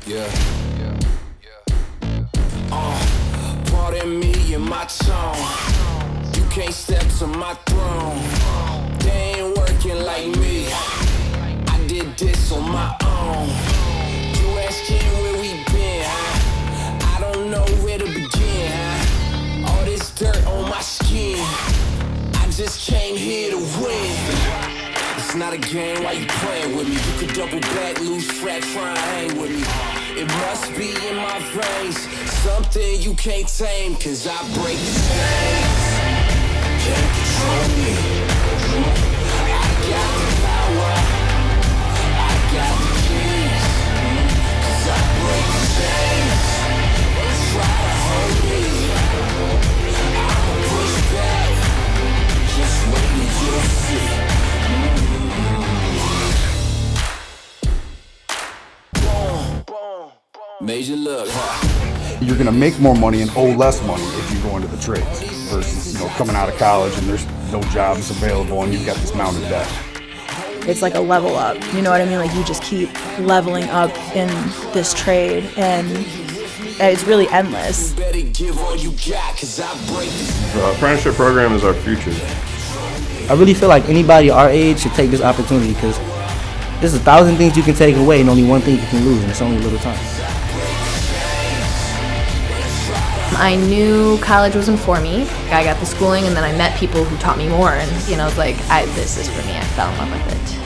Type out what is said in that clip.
Yeah. Pardon me and my tone. You can't step to my throne. They ain't working like me. I did this on my own. You asking where we been, huh? I don't know where to begin, huh? All this dirt on my skin. I just came here to win. It's not a game, why you playing with me? You could double back, lose track, try and hang with me. It must be in my veins, something you can't tame, cause I break the chains. Can't control me. I got the power, I got the keys. Cause I break the chains. They try to hold me, I'ma push back. Just wait and you'll see. Major look, huh? You're gonna make more money and owe less money if you go into the trades versus, coming out of college and there's no jobs available and you've got this mountain debt. It's like a level up, you know what I mean? Like you just keep leveling up in this trade and it's really endless. The apprenticeship program is our future. I really feel like anybody our age should take this opportunity because there's 1,000 things you can take away and only one thing you can lose, and it's only a little time. I knew college wasn't for me. I got the schooling and then I met people who taught me more and, it's like, this is for me. I fell in love with it.